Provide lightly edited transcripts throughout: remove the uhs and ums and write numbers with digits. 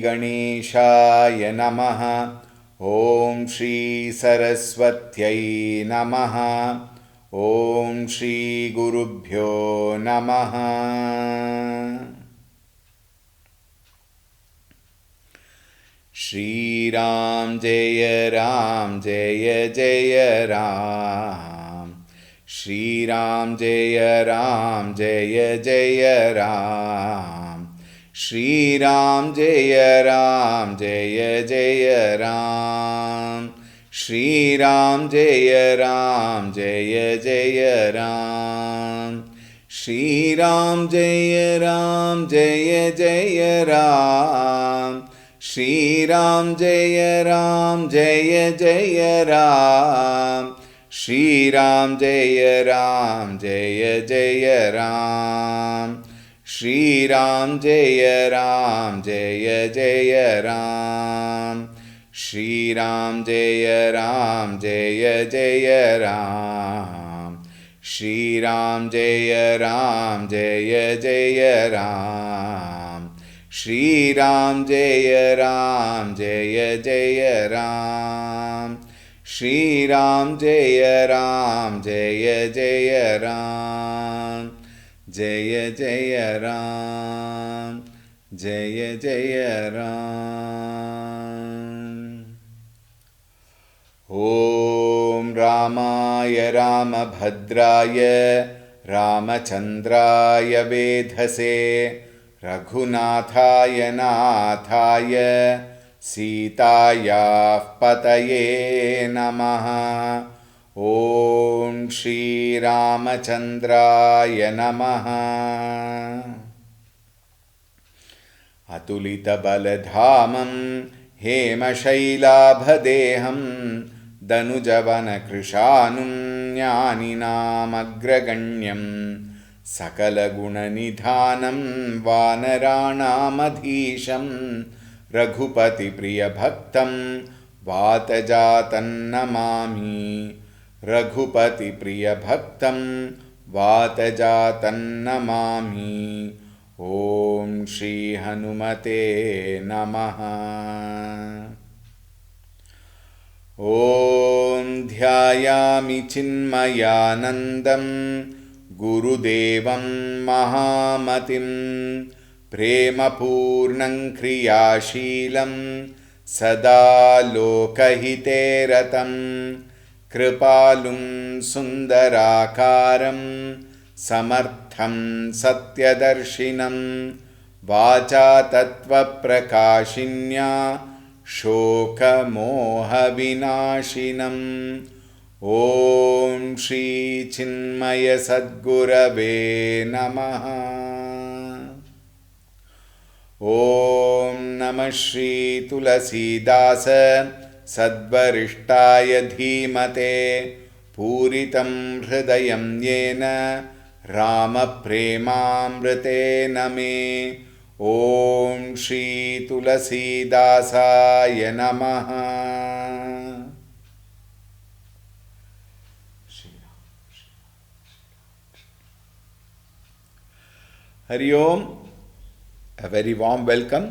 गणेशाय नमः। ॐ श्री सरस्वत्यै नमः। ॐ श्री गुरुभ्यो नमः। श्रीराम जय जय राम। श्रीराम जय जय राम। श्रीराम जय जय राम। श्रीराम जय जय राम। श्रीराम जय जय राम। श्रीराम जय जय राम। श्रीराम जय जय राम। श्रीराम जय जय राम। श्रीराम जय जय राम। श्रीराम जय जय राम। श्रीराम जय जय राम। श्रीराम जय जय राम। जय जय राम। जय जय राम। ॐ रामाय रामभद्राय रामचन्द्राय वेधसे रघुनाथाय नाथाय सीतायाः पतये नमः। ॐ श्रीरामचन्द्राय नमः। अतुलितबलधामं हेमशैलाभदेहं दनुजवनकृशानुं ज्ञानिनामग्रगण्यं सकलगुणनिधानं वानराणामधीशं रघुपतिप्रियभक्तं वातजातन्नमामि। रघुपतिप्रियभक्तं वातजातन्नमामि। ॐ श्रीहनुमते नमः। ॐ ध्यायामि चिन्मयानन्दं गुरुदेवं महामतिं प्रेमपूर्णं क्रियाशीलं सदा लोकहिते रतं कृपालुं सुन्दराकारं समर्थं सत्यदर्शिनं वाचा तत्त्वप्रकाशिन्या शोकमोहविनाशिनं। ॐ श्रीचिन्मयसद्गुरवे नमः। ॐ नमः श्री तुलसीदास सद्वरिष्ठाय धीमते पूरितं हृदयं येन रामप्रेमामृतेन मे। ॐ श्री तुलसीदासाय नमः। हरि ओम. A very warm welcome.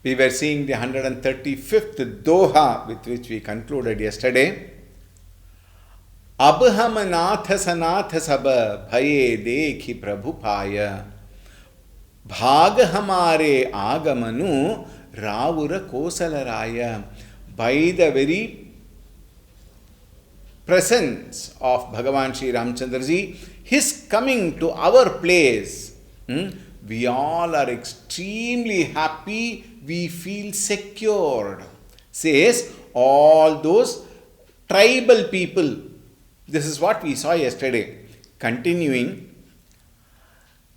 We were seeing the 135th Doha with which we concluded yesterday. अब हम नाथ सनाथ सब भये देखि प्रभु पाय। भाग हमारे आगमनु रावुर कोसलराय. By the very presence of Bhagavan Sri Ramchandra ji, his coming to our place, we all are extremely happy, we feel secured, says all those tribal people. This is what we saw yesterday. Continuing,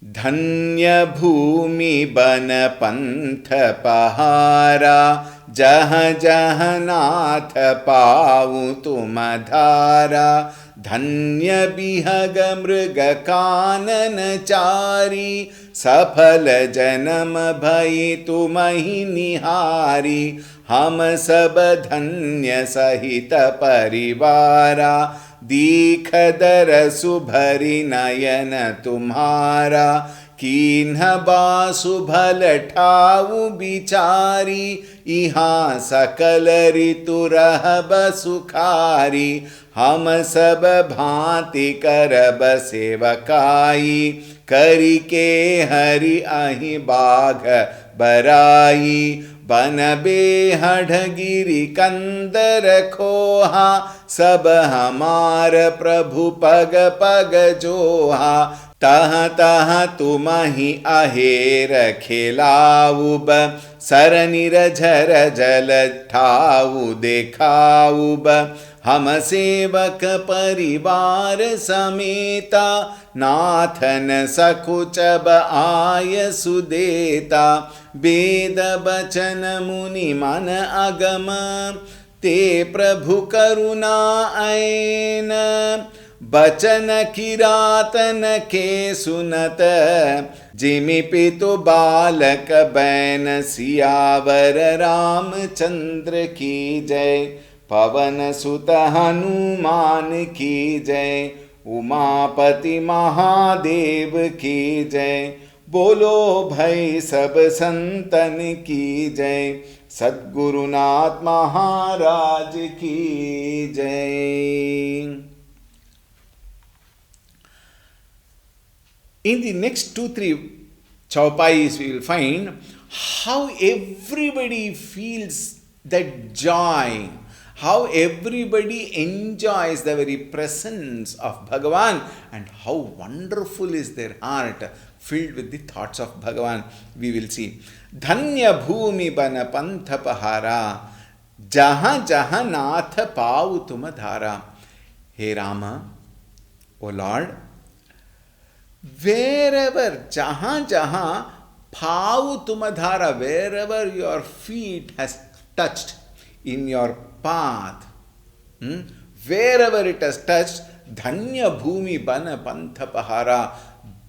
धन्य भूमि बन पंथ पहारा, जहाँ जहाँ नाथ पाऊँ तुम धारा। धन्य बिहग मृग कानन चारी, सफल जन्म भई तुमहि निहारी। हम सब धन्य सहित परिवारा, दीख दरसु भरि नयन तुम्हारा। कीन्ह बासु भल ठाऊ बिचारी, इहाँ सकल ऋतु रहब सुखारी, हम सब भांति करब सेवकाई, करी के हरि अहि बाघ बराई, बन बेहढ़ गिरि कंदर खोहा, सब हमार प्रभु पग पग जोहा, तह तह तुम ही अहेर खिलाऊब, सरनिर झर जल ठाऊ देखाऊब, हम सेवक परिवार समेता, नाथन सकुचब आय सुदेता, वेद बचन मुनि मन अगम, ते प्रभु करुणा ऐन, बचन किरातन के सुनत, जिमि पितु बालक बैन, सियावर रामचंद्र की जय, पवन सुत हनुमान की जय, उमापति महादेव की जय, बोलो भाई सब संतन की जय, सद्गुरुनाथ महाराज की जय. In the next 2-3 chaupais, we will find how everybody feels that joy, how everybody enjoys the very presence of Bhagavan, and how wonderful is their heart filled with the thoughts of Bhagavan. We will see. Dhanya bhumi bana pantha pahara, jahan jahan nath pau tuma dhara. Hey Rama, O Lord, wherever, jahan jahan pau tumadhara, wherever your feet has touched in your path, wherever it has touched, dhanya bhumi bana pantha pahara,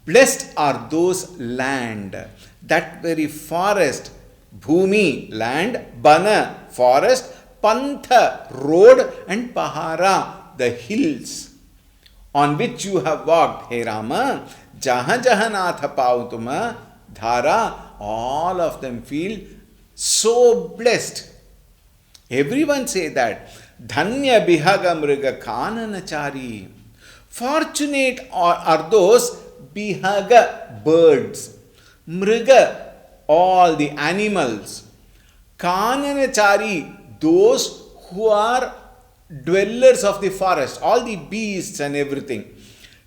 blessed are those land, that very forest, bhumi land, bana forest, pantha road, and pahara the hills on which you have walked. Hey Rama, jahan jahan nath pau tuma dhara, all of them feel so blessed. Everyone say that. Dhanya bihaga mriga kananachari. Fortunate are those bihaga birds, mriga all the animals, kananachari those who are dwellers of the forest, all the beasts and everything.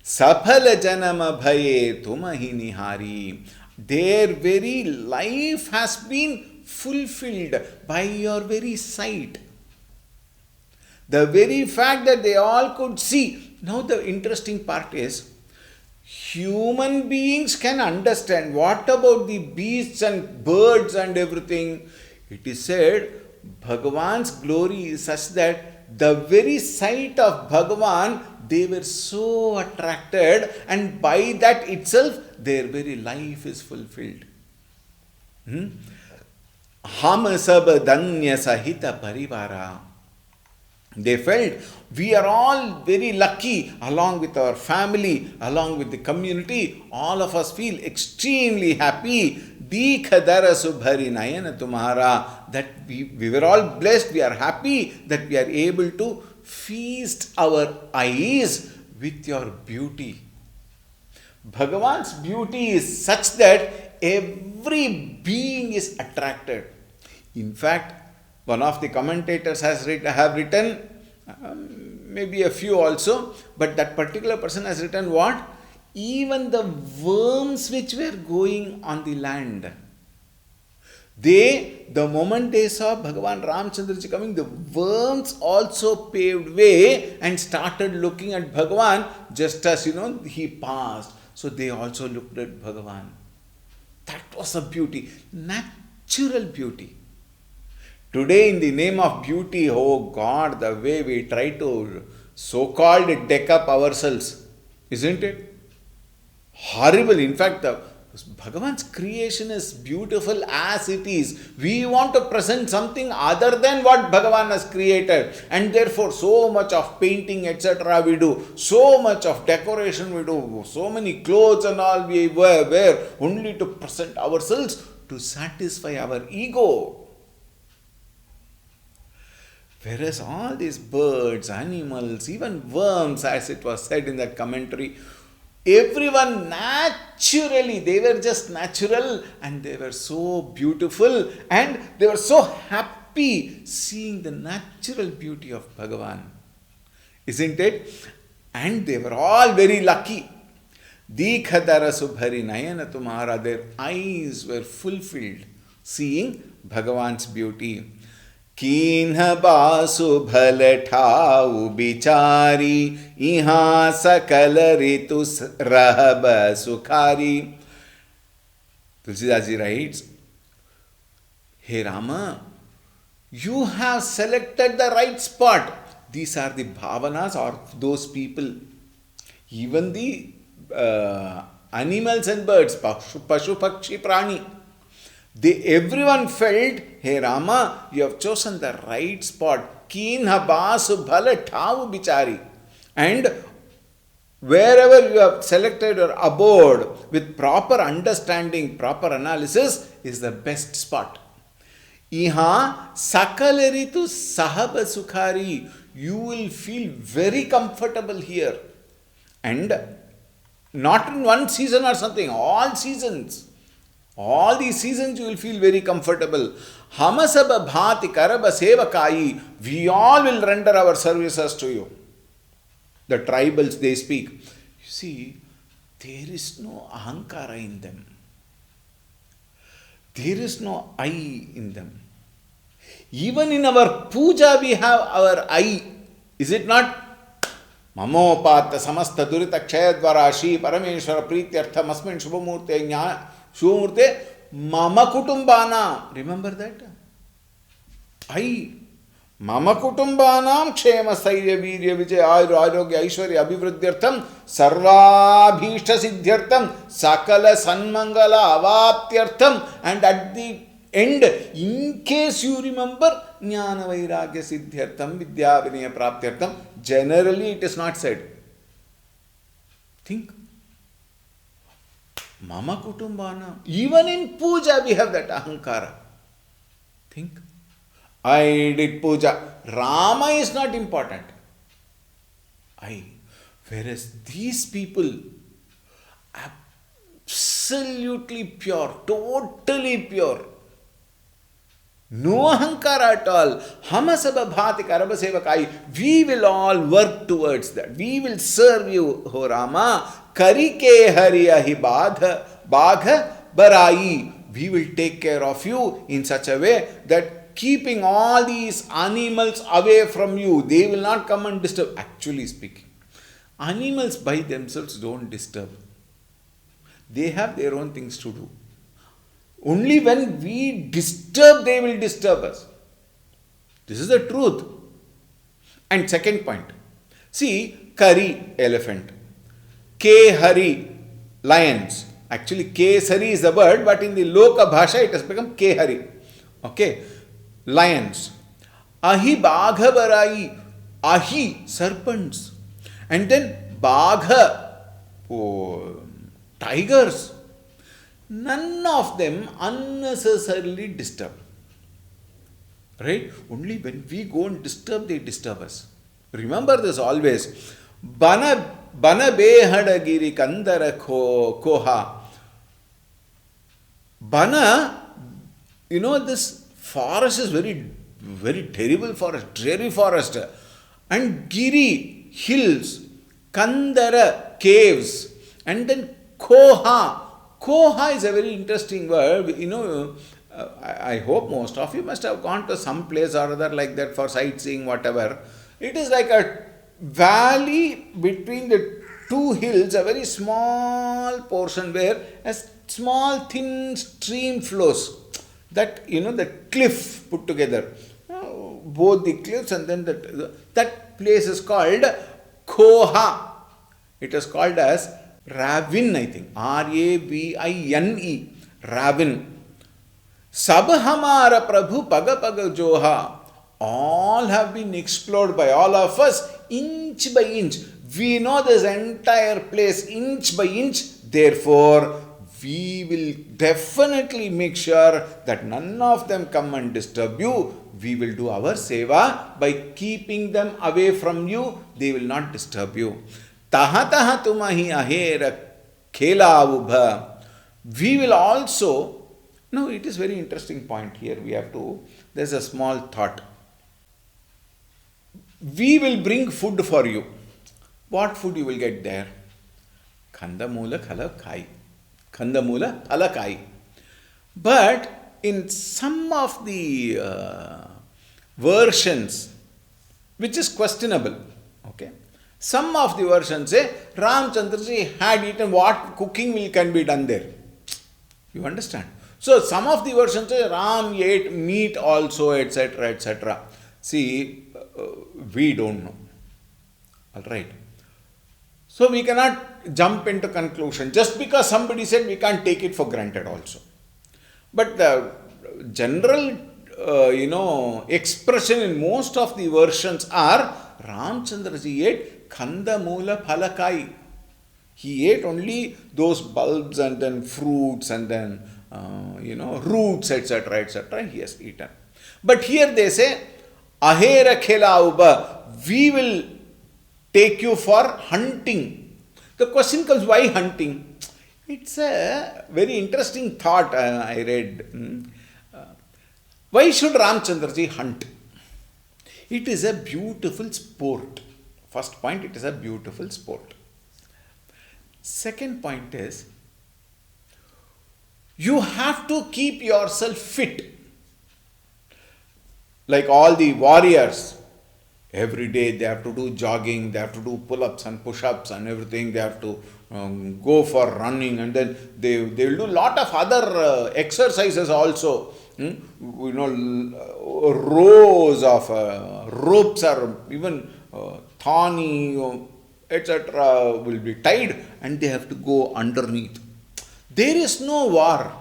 Saphala janama bhaye tumahi nihari. Their very life has been fulfilled by your very sight. The very fact that they all could see. Now the interesting part is, human beings can understand. What about the beasts and birds and everything? It is said, Bhagavan's glory is such that the very sight of Bhagavan, they were so attracted, and by that itself, their very life is fulfilled. Ham sab danya sahita parivara. They felt, we are all very lucky, along with our family, along with the community. All of us feel extremely happy. Dikhadara subhari nayana tumhara. That we were all blessed, we are happy that we are able to feast our eyes with your beauty. Bhagavan's beauty is such that every being is attracted. In fact, one of the commentators have written, maybe a few also, but that particular person has written what? Even the worms which were going on the land, the moment they saw Bhagavan Ramchandraji coming, the worms also paved way and started looking at Bhagavan just as, he passed. So they also looked at Bhagavan. That was a beauty, natural beauty. Today, in the name of beauty, oh God, the way we try to so-called deck up ourselves, isn't it? Horrible. In fact, the Bhagavan's creation is beautiful as it is. We want to present something other than what Bhagavan has created. And therefore, so much of painting, etc. we do. So much of decoration we do. So many clothes and all we wear only to present ourselves, to satisfy our ego. Whereas all these birds, animals, even worms, as it was said in that commentary, everyone naturally, they were just natural and they were so beautiful and they were so happy seeing the natural beauty of Bhagavan. Isn't it? And they were all very lucky. Dikhadara subhari nayana tumhara, their eyes were fulfilled seeing Bhagavan's beauty. कीन्ह Basu भल ठाउ बिचारी इहाँ सकल ऋतु रहब सुखारी. Tulsidas ji writes, Hey Rama, you have selected the right spot. These are the bhavanas or those people. Even the animals and birds, pashu pakshi prani, everyone felt, Hey Rama, you have chosen the right spot. Keenha basu bhala thavu bichari. And wherever you have selected your abode with proper understanding, proper analysis, is the best spot. Iha sakalaritu sahaba sukhari. You will feel very comfortable here. And not in one season or something, all seasons. All these seasons you will feel very comfortable. Hamasaba bhati karaba sevakai. We all will render our services to you. The tribals, they speak. You see, there is no ahankara in them. There is no I in them. Even in our puja we have our I. Is it not? Mamopata samasta durita kshayadvara shri parameshwara prityartha masmin shubhamurte nya Shumurte Mama Kutumbana. Remember that? I. Mama Kutumbanam Kshema Sairya Virya Vijaya Arogya Aishwarya Abhivruddhyartham Sarvabhishta Siddhyartham Sakala Sanmangala Avaptyartham. And at the end, in case you remember, Jnana Vairagya Siddhyartham Vidya Vinaya Praptyartham. Generally it is not said. Think. Mama Kutumbana. Even in puja we have that ahankara. Think. I did puja. Rama is not important. I. Whereas these people, absolutely pure, totally pure. No ahankara at all. Hamasaba bhati karaba sevakai. We will all work towards that. We will serve you, O Rama. Karike hariyahi bagha barai. We will take care of you in such a way that keeping all these animals away from you, they will not come and disturb. Actually speaking, animals by themselves don't disturb. They have their own things to do. Only when we disturb, they will disturb us. This is the truth. And second point. See, Kari, elephant. Kehari, lions. Actually, Kesari is the word, but in the Loka Bhasha, it has become Kehari. Okay. Lions. Ahi Bagha Barai. Ahi, serpents. And then Bagha, tigers. None of them unnecessarily disturb. Right? Only when we go and disturb, they disturb us. Remember this always. Bana behadagiri kandara koha. Bana, this forest is very terrible forest, dreary forest. And giri, hills. Kandara, caves. And then koha. Koha is a very interesting word. I hope most of you must have gone to some place or other like that for sightseeing, whatever. It is like a valley between the two hills, a very small portion where a small thin stream flows. That, the cliff put together. Both the cliffs and then that place is called Koha. It is called as Ravin, I think. Ravine. Ravin. Sab hamara Prabhu paga paga joha. All have been explored by all of us inch by inch. We know this entire place inch by inch. Therefore, we will definitely make sure that none of them come and disturb you. We will do our seva by keeping them away from you. They will not disturb you. Taha taha tumahi ahera khela ubha. We will also, no, it is very interesting point here. There's a small thought. We will bring food for you. What food you will get there? Khandamula khalakai. Khandamula khalakai. But in some of the versions, which is questionable, okay, some of the versions say Ramchandraji had eaten, what cooking can be done there. You understand? So some of the versions say Ram ate meat also, etc., etc. See, we don't know. All right. So we cannot jump into conclusion. Just because somebody said, we can't take it for granted also. But the general, expression in most of the versions are Ramchandraji ate Khandamula Phalakai. He ate only those bulbs and then fruits and then, roots, etc., etc. He has eaten. But here they say, Ahera Khela Uba, we will take you for hunting. The question comes, why hunting? It's a very interesting thought I read. Why should Ramchandraji hunt? It is a beautiful sport. First point, it is a beautiful sport. Second point is, you have to keep yourself fit. Like all the warriors, every day they have to do jogging, they have to do pull-ups and push-ups and everything, they have to go for running, and then they will do a lot of other exercises also. Rows of ropes or even thorny, etc. will be tied and they have to go underneath. There is no war.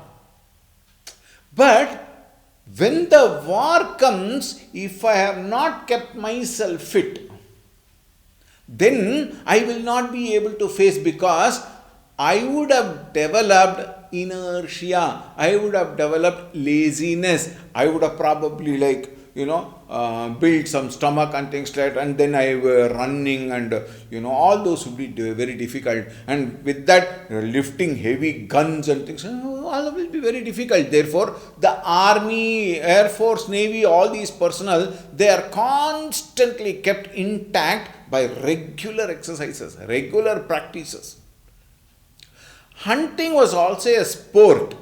But when the war comes, if I have not kept myself fit, then I will not be able to face, because I would have developed inertia, I would have developed laziness, I would have probably built some stomach and things like that, and then I were running and all those would be very difficult, and with that lifting heavy guns and things, all will be very difficult. Therefore, the army, air force, navy, all these personnel, they are constantly kept intact by regular exercises, regular practices. Hunting was also a sport,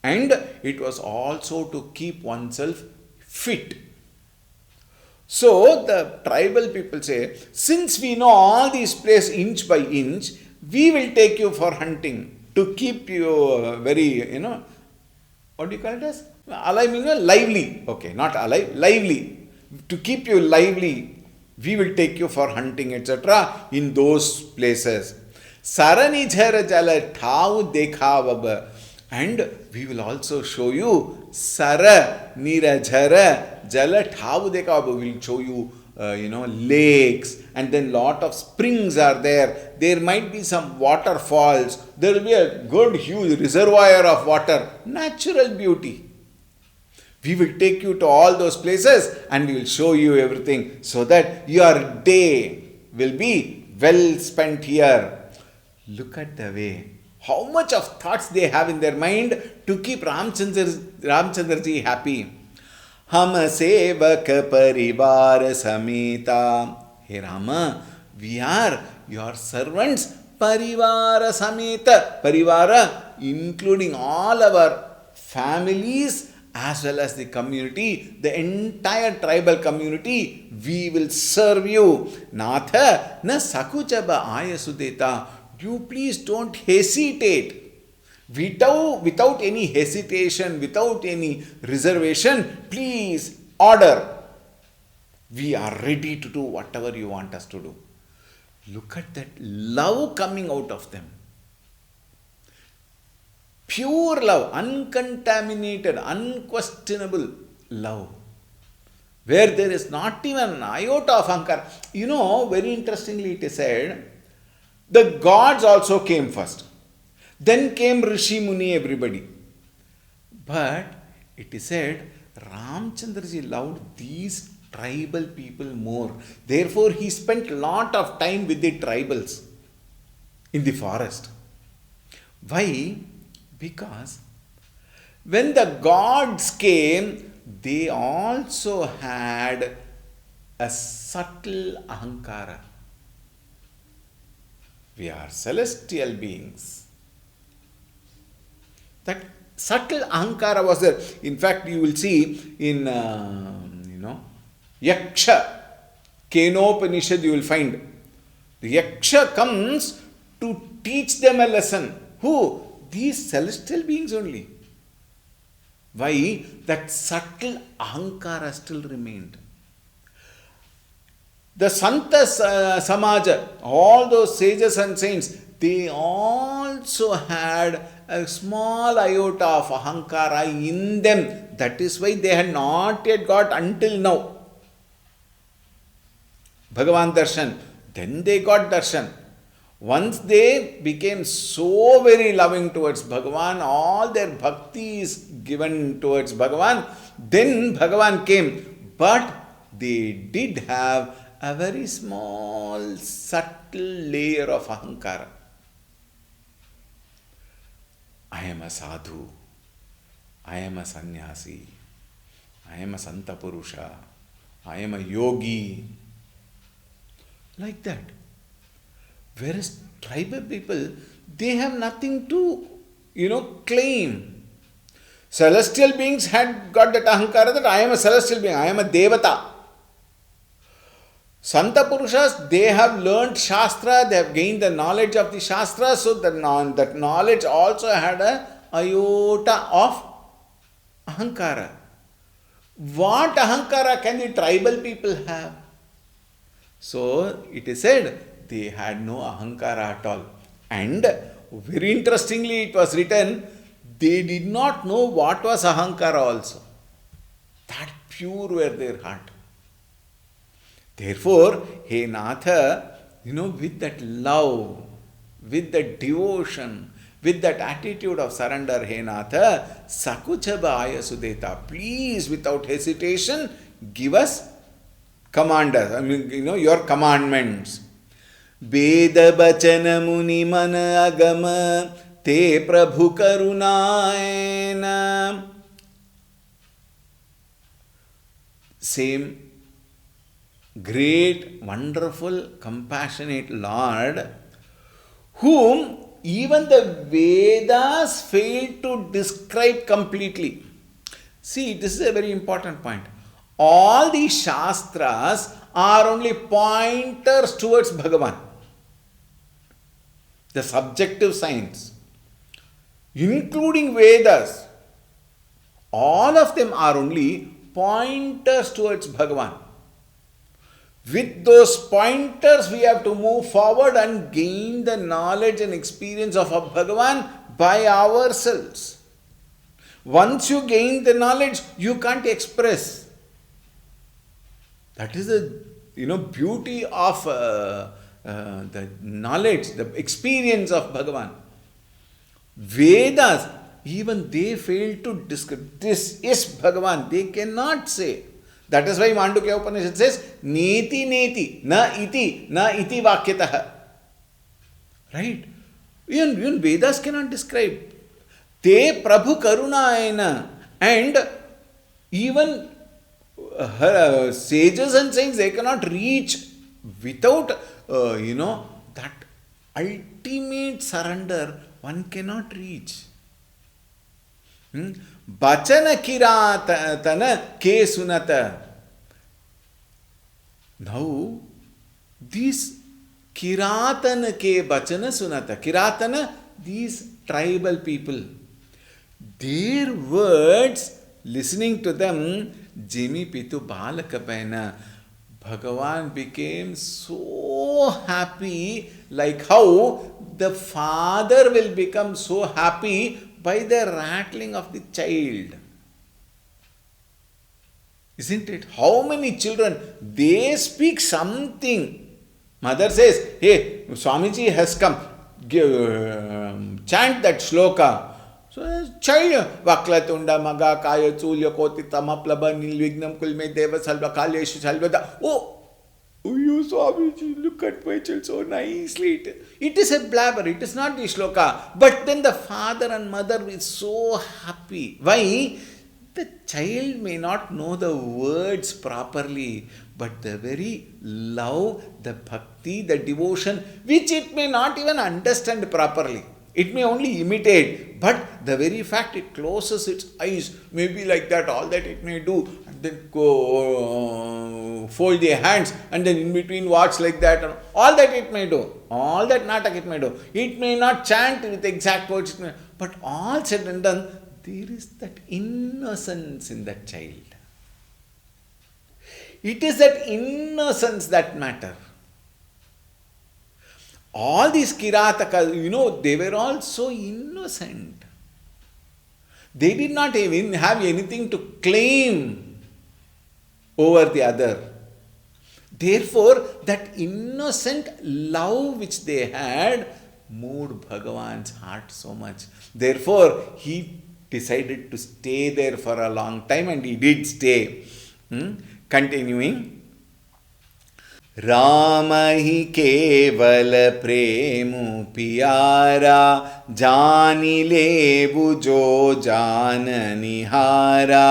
and it was also to keep oneself fit. So the tribal people say, since we know all these places inch by inch, we will take you for hunting to keep you very, what do you call it as? Alive, lively. Okay, not alive, lively. To keep you lively, we will take you for hunting, etc. in those places. Sarani jhara jala thau dekhavab. And we will also show you Sara Nira Jhara Jala Thavu Dekhavab. We will show you lakes, and then lot of springs are there. There might be some waterfalls. There will be a good huge reservoir of water. Natural beauty. We will take you to all those places and we will show you everything so that your day will be well spent here. Look at the way. How much of thoughts they have in their mind to keep Ramchandraji happy. Hum sevak parivar sameta. Hey Rama, we are your servants. Parivara sameta. Parivara, including all our families as well as the community, the entire tribal community. We will serve you. Natha na sakuchaba ayasudeta. You please don't hesitate. Without any hesitation, without any reservation, please order. We are ready to do whatever you want us to do. Look at that love coming out of them. Pure love, uncontaminated, unquestionable love. Where there is not even an iota of ahankara. Very interestingly it is said, the gods also came first. Then came Rishi Muni, everybody. But it is said, Ramchandraji loved these tribal people more. Therefore, he spent a lot of time with the tribals in the forest. Why? Because when the gods came, they also had a subtle ahankara. We are celestial beings. That subtle ahankara was there. In fact, you will see in, Yaksha, Kenopanishad, you will find. The Yaksha comes to teach them a lesson. Who? These celestial beings only. Why? That subtle ahankara still remained. The Santa Samaja, all those sages and saints, they also had a small iota of ahankara in them. That is why they had not yet got until now Bhagavan Darshan. Then they got Darshan. Once they became so very loving towards Bhagavan, all their bhakti is given towards Bhagavan, then Bhagavan came. But they did have a very small, subtle layer of ahankara. I am a sadhu. I am a sannyasi. I am a santa purusha. I am a yogi. Like that. Whereas tribal people, they have nothing to, claim. Celestial beings had got that ahankara that I am a celestial being, I am a devata. Santa Purushas, they have learnt Shastra, they have gained the knowledge of the Shastra, so that knowledge also had a iota of ahankara. What ahankara can the tribal people have? So, it is said, they had no ahankara at all. And very interestingly, it was written, they did not know what was ahankara also. That pure were their heart. Therefore, hey Natha, with that love, with that devotion, with that attitude of surrender, hey Natha, Sakuchabaya Sudeta, please without hesitation, give us command us, your commandments. Veda bachana muni mana agama te prabhu karunayena. Same great, wonderful, compassionate Lord, whom even the Vedas fail to describe completely. See, this is a very important point. All the Shastras are only pointers towards Bhagavan. The subjective science, including Vedas, all of them are only pointers towards Bhagavan. With those pointers, we have to move forward and gain the knowledge and experience of Bhagavan by ourselves. Once you gain the knowledge, you can't express. That is the beauty of the knowledge, the experience of Bhagavan. Vedas, even they fail to describe. This is Bhagavan. They cannot say. That is why Mandukya Upanishad says, Neti neti, na iti vakyatah. Right? Even Vedas cannot describe. Te Prabhu Karunayana. And even sages and saints, they cannot reach without, that ultimate surrender, one cannot reach. Bachana kiratana ke sunata. Now, these kiratana ke bachana sunata. Kiratana, these tribal people. Their words, listening to them, Jimi Pitu Balakapaina, Bhagavan became so so happy, like how the father will become so happy by the rattling of the child. Isn't it? How many children, they speak something. Mother says, hey, Swamiji has come, chant that shloka. So, child, Vaklatunda, Maga, Kaya, Tulya, Koti, Tamaplaba, Nilvignam, Kulme, Deva, Salva, Kalyeshu, Salvada. Oh, you Swamiji, look at my child so nicely. It is a blabber, it is not the shloka. But then the father and mother is so happy. Why? The child may not know the words properly, but the very love, the bhakti, the devotion, which it may not even understand properly. It may only imitate, but the very fact it closes its eyes, maybe like that, all that it may do, and then go fold their hands, and then in between watch like that, and all that it may do, all that natak it may do. It may not chant with exact words, but all said and done, there is that innocence in that child. It is that innocence that matters. All these Kiratakas, they were all so innocent. They did not even have anything to claim over the other. Therefore, that innocent love which they had moved Bhagavan's heart so much. Therefore, he decided to stay there for a long time, and he did stay. Continuing. Ram ही केवल प्रेम पियारा, जानी लेबु जो जान निहारा,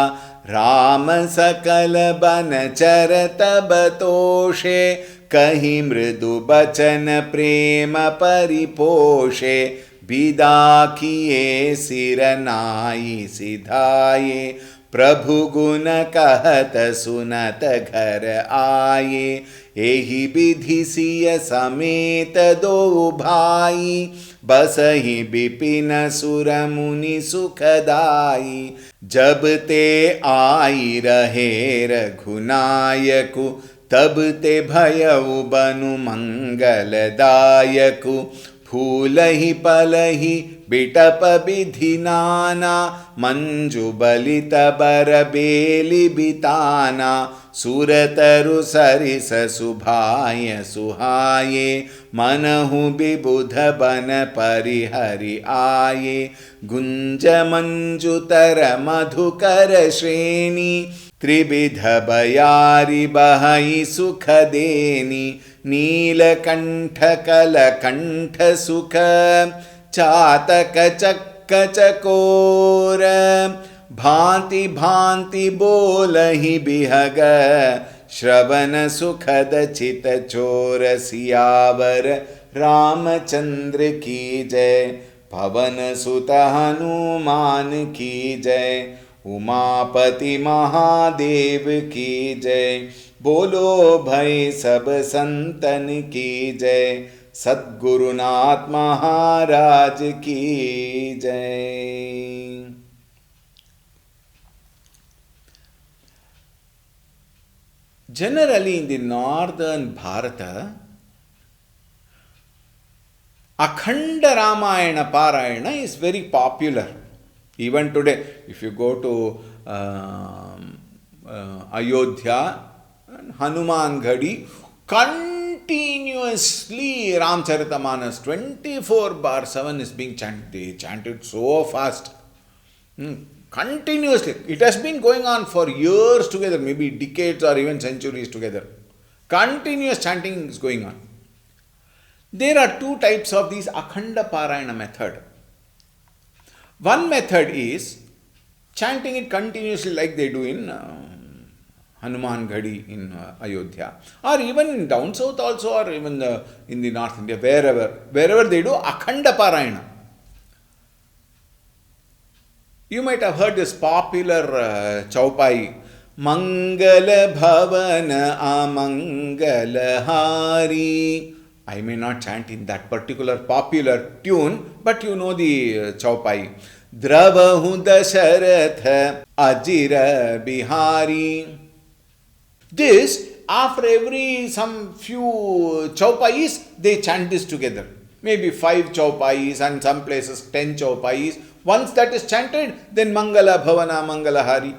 राम सकल बन चर तब तोषे, कहीं मृदु बचन प्रेम परिपोषे, विदा किए सिर नाई सिधाये, प्रभु गुण कहत सुनत घर आये, एहि विधि सिय समेत दो भाई, बसहि विपिन सुर मुनि सुखदाई, जब ते आई रहे रघुनायकु, तब ते भयउ बनु मंगलदायकु, फूलहि पलहि बिटप विधि नाना, मंजु बलित बर बेलि बिताना, सुरतरु सरिस सुभाय सुहाये, मनहु विबुध बन परिहरि आये, गुंज मंजुतर मधुकर श्रेणी, त्रिविध बयारि बहई सुख देनी, नीलकंठ कलकंठ सुख, चातक चक्क चकोर, भांति भांति बोलहि बिहग, श्रवण सुखद चित चोर, सियावर रामचंद्र की जय, पवन सुत हनुमान की जय, उमापति महादेव की जय, बोलो भाई सब संतन की जय, सद्गुरुनाथ महाराज की जय. Generally in the northern Bharata, Akhanda Ramayana Parayana is very popular. Even today, if you go to Ayodhya, Hanuman Ghadi, continuously Ramcharitamanas 24/7 is being chanted. They chant it so fast. Continuously. It has been going on for years together, maybe decades or even centuries together. Continuous chanting is going on. There are two types of these Akhanda Parayana method. One method is chanting it continuously like they do in Hanuman Ghadi in Ayodhya, or even in down south also, or even in the North India, wherever they do Akhanda Parayana. You might have heard this popular chaupai, Mangala Bhavana Amangala Hari. I may not chant in that particular popular tune, but you know the chaupai. Dravahu Dasharatha Ajira Bihari. This after every some few chaupais, they chant this together. Maybe 5 chaupais and some places 10 chaupais. Once that is chanted, then Mangala Bhavana Mangala Hari,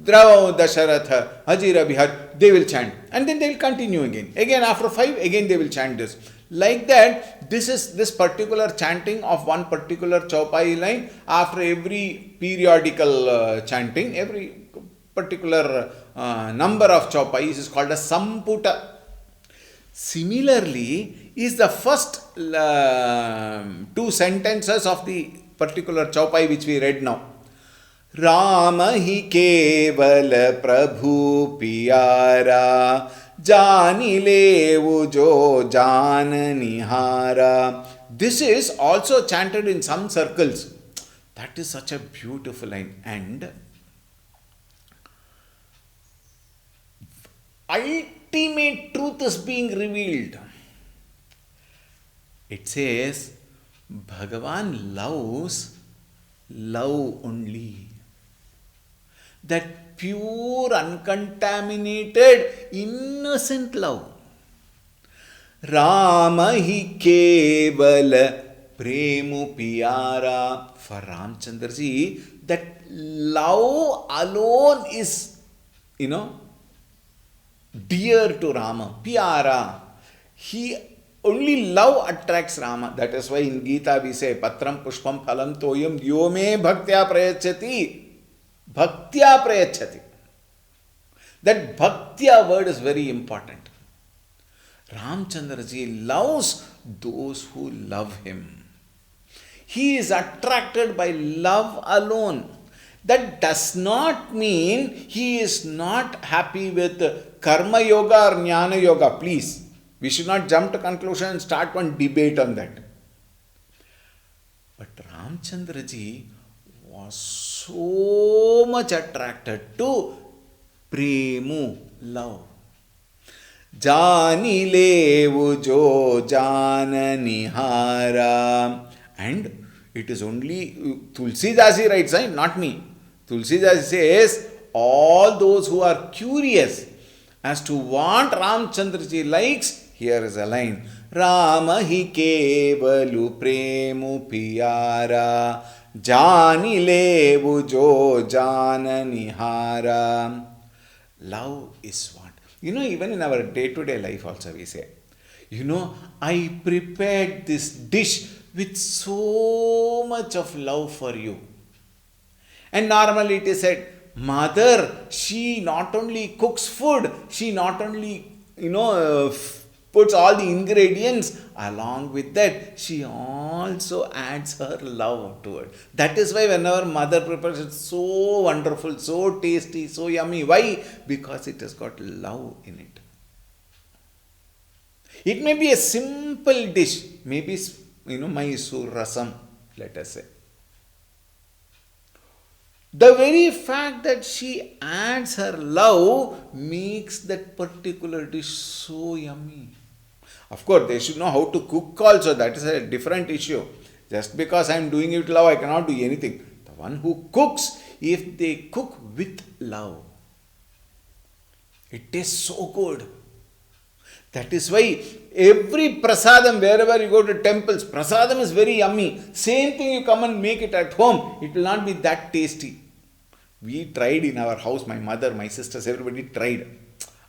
Drao Dasharatha, Hajira Bihar, they will chant. And then they will continue again. Again after 5, again they will chant this. Like that, this is this particular chanting of one particular chaupai line after every periodical chanting, every particular number of chaupais is called a Samputa. Similarly, is the first 2 sentences of the particular chaupai which we read now. Rama hi keval prabhu piyara, jani levu jo jana nihara. This is also chanted in some circles. That is such a beautiful line. And ultimate truth is being revealed. It says, Bhagavan loves love only. That pure, uncontaminated, innocent love. Rama hi keval premu piyara. For Ramchandraji, that love alone is, dear to Rama. Piyara. Only love attracts Rama. That is why in Gita we say, Patram Pushpam Phalam Toyam Yome Bhaktya Prayachati. Bhaktya Prayachati. That Bhaktya word is very important. Ramchandraji loves those who love him. He is attracted by love alone. That does not mean he is not happy with Karma Yoga or Jnana Yoga. Please. We should not jump to conclusion and start one debate on that. But Ramchandraji was so much attracted to premu, love. Jani levu jo jana nihara. And it is only Tulsi Dasi writes, not me. Tulsi Dasi says, all those who are curious as to what Ramchandraji likes, here is a line. Rama hi kevalu premu piyara, jani levu jo jana nihara. Love is what? Even in our day-to-day life also we say, I prepared this dish with so much of love for you. And normally it is said, mother, she not only cooks food, she not only, puts all the ingredients, along with that, she also adds her love to it. That is why whenever mother prepares, it's so wonderful, so tasty, so yummy. Why? Because it has got love in it. It may be a simple dish, maybe, Mysore rasam, let us say. The very fact that she adds her love makes that particular dish so yummy. Of course, they should know how to cook also. That is a different issue. Just because I am doing it with love, I cannot do anything. The one who cooks, if they cook with love, it tastes so good. That is why every prasadam, wherever you go to temples, prasadam is very yummy. Same thing you come and make it at home, it will not be that tasty. We tried in our house, my mother, my sisters, everybody tried.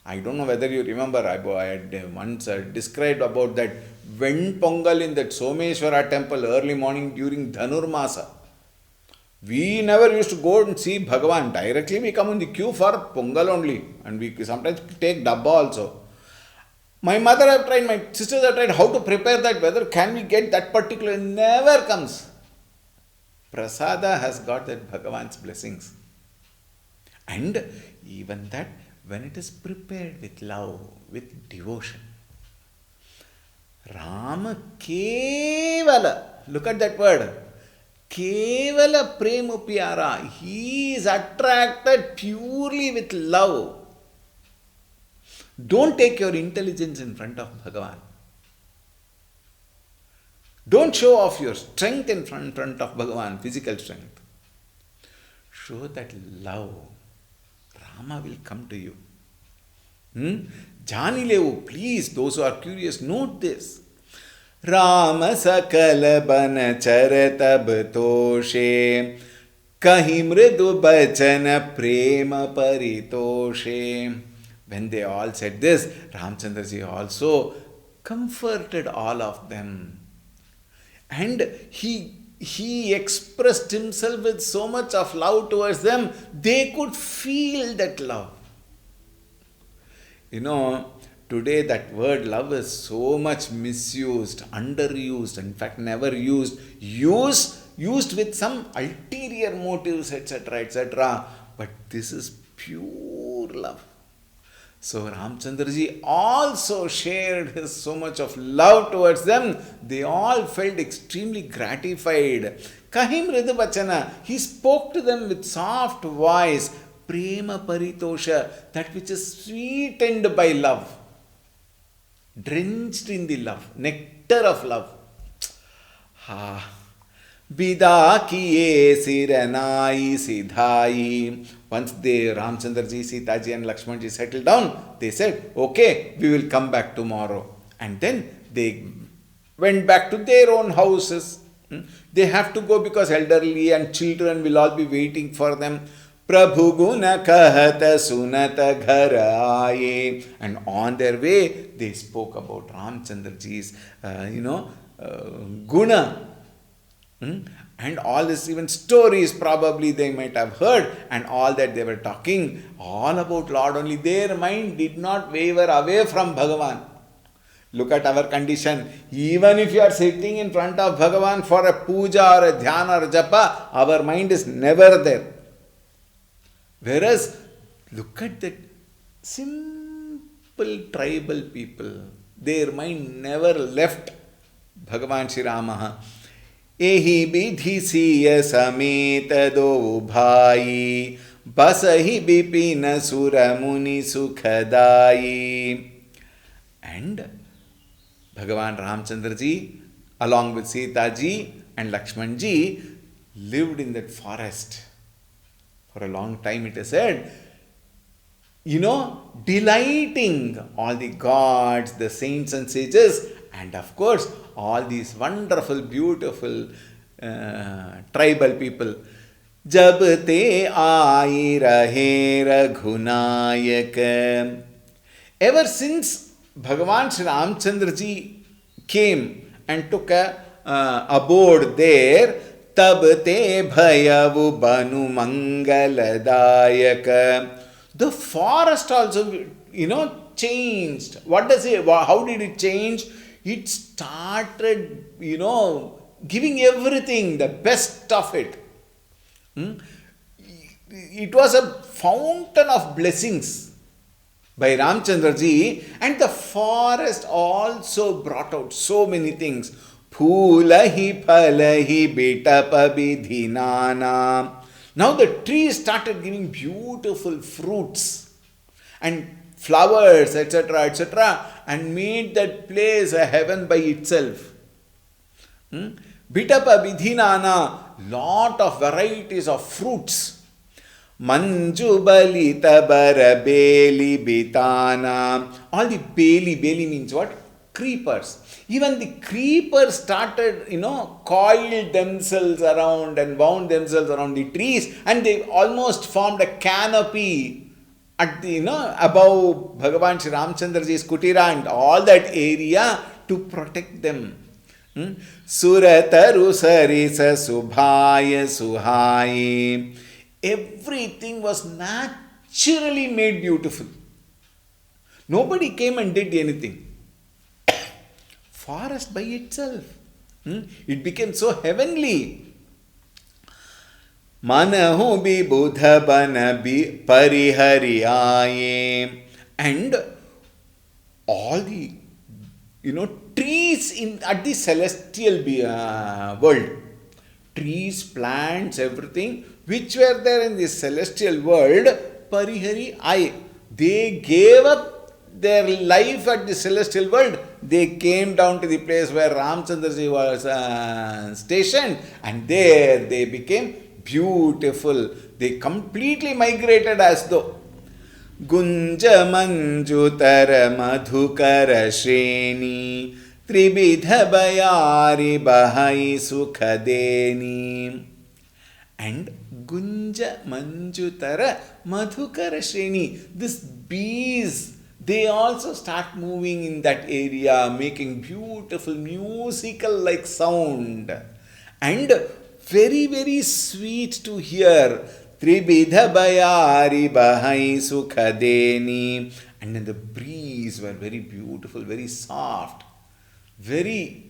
I don't know whether you remember, I had once described about that Ven Pongal in that Someshwara temple early morning during Dhanurmasa. We never used to go and see Bhagavan. Directly we come in the queue for Pongal only. And we sometimes take Dabba also. My mother have tried, my sisters have tried how to prepare that, whether can we get that particular, never comes. Prasada has got that Bhagavan's blessings. And even that, when it is prepared with love, with devotion. Rama Kevala, look at that word. Kevala Premu Pyara. He is attracted purely with love. Don't take your intelligence in front of Bhagavan. Don't show off your strength in front of Bhagavan, physical strength. Show that love. Rama will come to you. Jani levu, please, those who are curious, note this. Ram सकल बन चर तब तोषे कहि मृदु बचन प्रेम परितोषे. When they all said this, Ramchandra ji also comforted all of them. And he expressed himself with so much of love towards them, they could feel that love. Today that word love is so much misused, underused, in fact never used. Used with some ulterior motives, etc., etc. But this is pure love. So Ramchandra ji also shared his so much of love towards them. They all felt extremely gratified. Kahim Ridu Bachana, he spoke to them with soft voice. Prema Paritosha, that which is sweetened by love. Drenched in the love, nectar of love. Bida kiye siranai sidhai. Once Ramchandra ji, Sita ji and Lakshman ji settled down, they said, okay, we will come back tomorrow. And then they went back to their own houses. They have to go because elderly and children will all be waiting for them. Prabhu guna kahata sunata ghar aaye. And on their way, they spoke about Ramchandra ji's, guna. And all this, even stories probably they might have heard, and all that they were talking, all about Lord only. Their mind did not waver away from Bhagavan. Look at our condition. Even if you are sitting in front of Bhagavan for a puja or a dhyana or a japa, our mind is never there. Whereas, look at that simple tribal people. Their mind never left Bhagavan Shri Rama. Ehi bidhi siya sameta do bhai basahi bipina sura muni sukhadai. And Bhagavan Ramchandra ji, along with Sita ji and Lakshman ji, lived in that forest. For a long time, it is said, delighting all the gods, the saints and sages, and of course, all these wonderful, beautiful tribal people. Jab te aayi rahe Raghunayak. Ever since Bhagavan Sri Ramchandra ji came and took a abode there, tab te bhayavu banu mangaladayak. The forest also, changed. How did it change? It started, giving everything, the best of it. It was a fountain of blessings by Ramchandra ji, and the forest also brought out so many things. Phulahi phalahi bitapa vidhinana. Now the trees started giving beautiful fruits and flowers, etc., etc., and made that place a heaven by itself. Bitapa vidhinana, lot of varieties of fruits. Manju balita bara beli bitana. All the beli means what? Creepers. Even the creepers started, coiled themselves around and wound themselves around the trees, and they almost formed a canopy at the, above Bhagavan Shri Ramchandra ji's kutira and all that area to protect them. Surataru sarisa subhaya suhai. Everything was naturally made beautiful. Nobody came and did anything. Forest by itself. It became so heavenly. Manahu bi buddha bana bi parihari aaye. And all the, trees at the celestial world. Trees, plants, everything which were there in the celestial world, parihari aaye. They gave up their life at the celestial world. They came down to the place where Ramchandra ji was stationed, and there they became beautiful. They completely migrated as though. गुंज मंजुतर मधुकर श्रेणी त्रिविध बयारी बहई सुख देनी. And Gunja Manjutara Madhukara Shreni, this bees, they also start moving in that area, making beautiful musical like sound, and very very sweet to hear. Tribidha Bayari Bahai Sukhadeni. And then the breeze were very beautiful, very soft, very,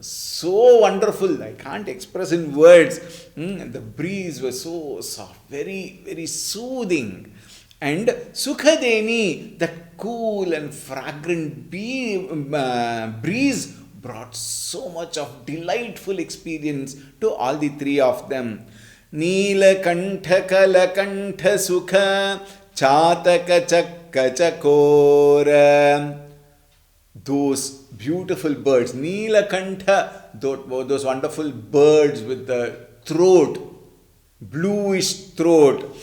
so wonderful. I can't express in words. The breeze was so soft, very, very soothing. And Sukhadeni, that cool and fragrant breeze, brought so much of delightful experience to all the three of them. Neelakantha Kalakantha Sukha Chataka Chakka Chakora. Those beautiful birds, Neelakantha, those wonderful birds with the throat, bluish throat.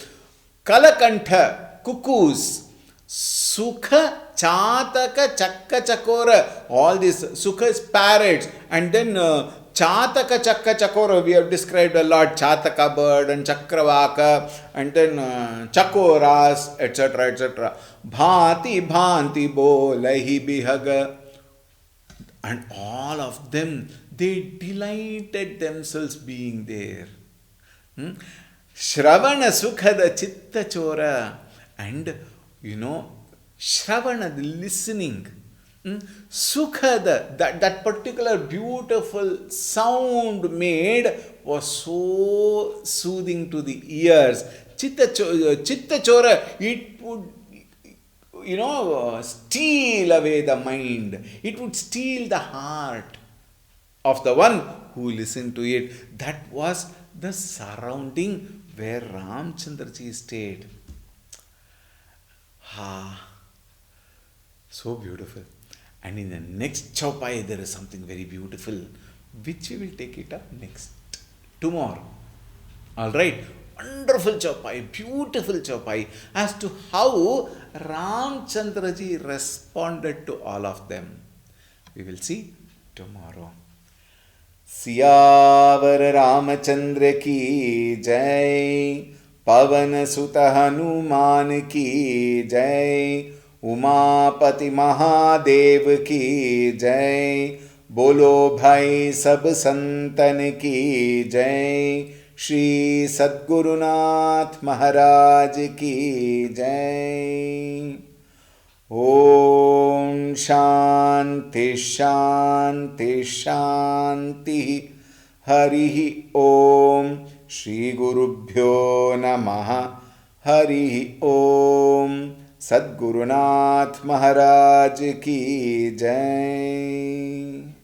Kalakantha, cuckoos. Sukha, Chataka, Chakka, Chakora. All these, Sukha is parrots. And then Chataka, Chakka, Chakora, we have described a lot. Chataka bird and Chakravaka. And then Chakoras, etc., etc. Bhanti, Bhanti, Bolahi, Bihaga. And all of them, they delighted themselves being there. Shravana Sukhada Chitta Chora. And Shravana, the listening. Sukhada, that particular beautiful sound made was so soothing to the ears. Chitta Chora, it would steal away the mind. It would steal the heart of the one who listened to it. That was the surrounding where Ramchandraji stayed. So beautiful. And in the next Chaupai, there is something very beautiful, which we will take it up tomorrow. All right. Wonderful Chaupai, beautiful Chaupai, as to how Ramchandraji responded to all of them. We will see tomorrow. Siyavar Ramachandra ki jai, Pavan Sutta Hanuman ki jai, Umapati Mahadev ki jai, Bolo Bhai Sab Santan ki jai, Shri Sadgurunath Maharaj ki jai. Om Shanti Shanti Shanti. Harihi Om. Shri Gurubhyo Namaha. Harihi Om. Sadgurunath Maharaj ki jai.